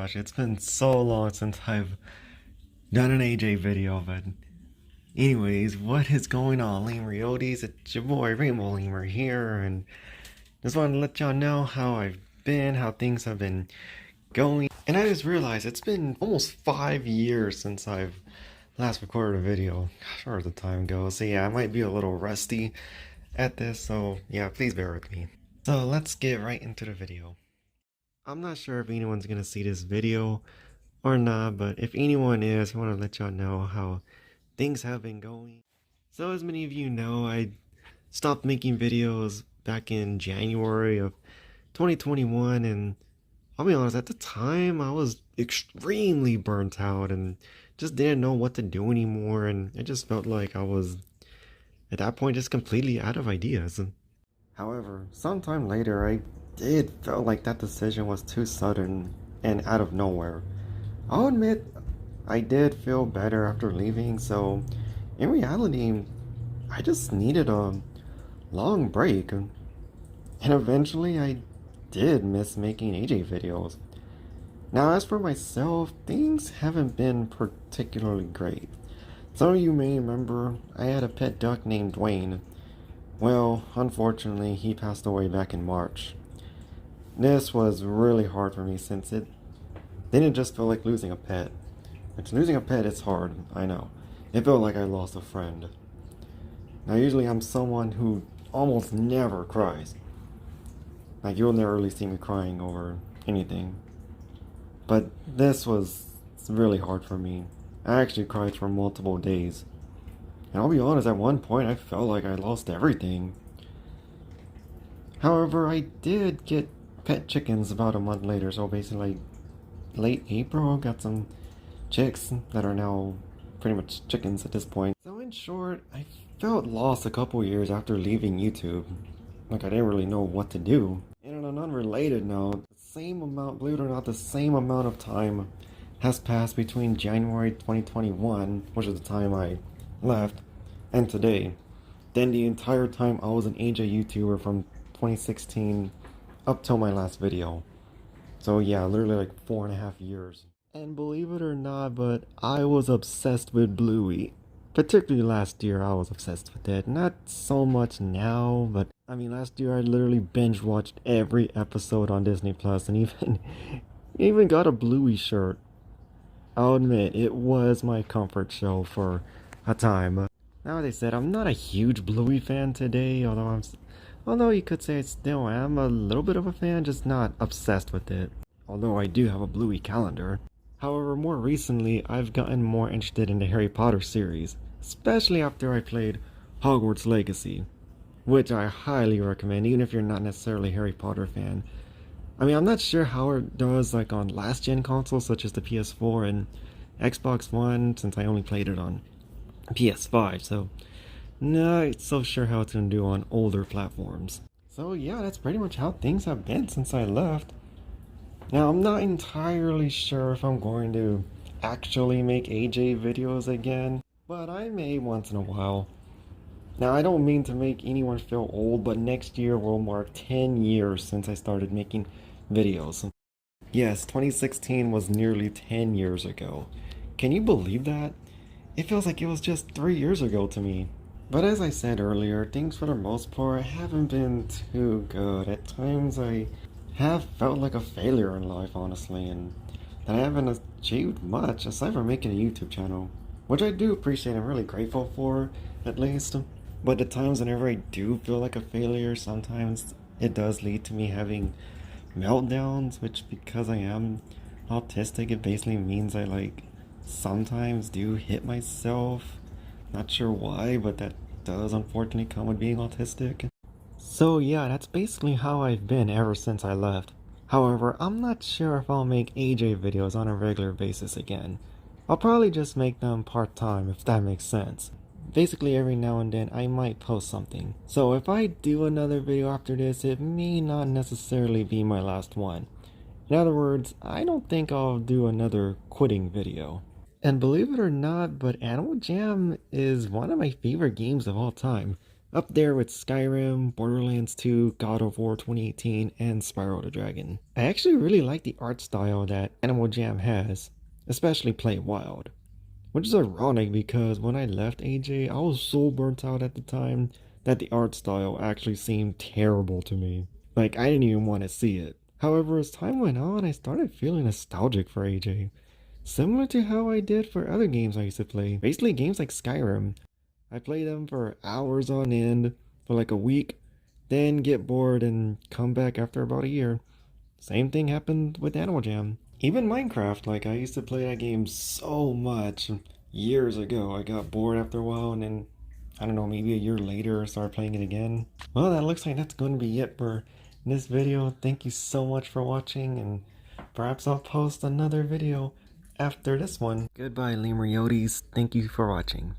gosh, it's been so long since I've done an AJ video, but anyways, what is going on, Lemuriotes? It's your boy Rainbowlemur here, and just wanted to let y'all know how I've been, how things have been going. And I just realized it's been almost 5 years since I've last recorded a video. Gosh, where the time goes. So yeah, I might be a little rusty at this, so yeah, please bear with me. So let's get right into the video. I'm not sure if anyone's gonna see this video or not, but if anyone is, I want to let y'all know how things have been going. So as many of you know, I stopped making videos back in January of 2021, and I'll be honest, at the time I was extremely burnt out and just didn't know what to do anymore, and I just felt like I was at that point just completely out of ideas. However, sometime later I did feel like that decision was too sudden and out of nowhere. I'll admit I did feel better after leaving, so in reality I just needed a long break. And eventually I did miss making AJ videos. Now as for myself, things haven't been particularly great. Some of you may remember I had a pet duck named Dwayne. Well, unfortunately he passed away back in March. This was really hard for me since it didn't just feel like losing a pet. Which losing a pet is hard, I know. It felt like I lost a friend. Now usually I'm someone who almost never cries. Like you'll never really see me crying over anything. But this was really hard for me. I actually cried for multiple days. And I'll be honest, at one point I felt like I lost everything. However, I did get pet chickens about a month later, so basically late April, got some chicks that are now pretty much chickens at this point. So in short, I felt lost a couple years after leaving YouTube. Like I didn't really know what to do. And on an unrelated note, believe it or not, the same amount of time has passed between January 2021, which is the time I left, and today. Then the entire time I was an AJ YouTuber from 2016 up till my last video. So yeah, literally like 4.5 years. And believe it or not, but I was obsessed with Bluey. Particularly last year, I was obsessed with it. Not so much now, but I mean, last year I literally binge watched every episode on Disney Plus, and even got a Bluey shirt. I'll admit, it was my comfort show for a time. Now, as I said, I'm not a huge Bluey fan today, although you could say I still am a little bit of a fan, just not obsessed with it. Although I do have a Bluey calendar. However, more recently, I've gotten more interested in the Harry Potter series, especially after I played Hogwarts Legacy, which I highly recommend, even if you're not necessarily a Harry Potter fan. I mean, I'm not sure how it does like on last-gen consoles such as the PS4 and Xbox One, since I only played it on PS5, so not so sure how it's going to do on older platforms. So yeah, that's pretty much how things have been since I left. Now, I'm not entirely sure if I'm going to actually make AJ videos again, but I may once in a while. Now, I don't mean to make anyone feel old, but next year will mark 10 years since I started making videos. Yes, 2016 was nearly 10 years ago. Can you believe that? It feels like it was just 3 years ago to me. But as I said earlier, things for the most part haven't been too good. At times I have felt like a failure in life, honestly, and that I haven't achieved much aside from making a YouTube channel, which I do appreciate. I'm really grateful for, at least. But the times whenever I do feel like a failure, sometimes it does lead to me having meltdowns, which because I am autistic, it basically means I sometimes do hit myself. Not sure why, but that does unfortunately come with being autistic. So yeah, that's basically how I've been ever since I left. However, I'm not sure if I'll make AJ videos on a regular basis again. I'll probably just make them part-time, if that makes sense. Basically every now and then I might post something. So if I do another video after this, it may not necessarily be my last one. In other words, I don't think I'll do another quitting video. And believe it or not, but Animal Jam is one of my favorite games of all time. Up there with Skyrim, Borderlands 2, God of War 2018, and Spyro the Dragon. I actually really like the art style that Animal Jam has, especially Play Wild. Which is ironic because when I left AJ, I was so burnt out at the time that the art style actually seemed terrible to me. Like, I didn't even want to see it. However, as time went on, I started feeling nostalgic for AJ. Similar to how I did for other games I used to play. Basically, games like Skyrim. I play them for hours on end, for like a week, then get bored and come back after about a year. Same thing happened with Animal Jam. Even Minecraft, like I used to play that game so much years ago. I got bored after a while and then, I don't know, maybe a year later I started playing it again. Well, that looks like that's going to be it for this video. Thank you so much for watching, and perhaps I'll post another video after this one. Goodbye, Lemur Yotes. Thank you for watching.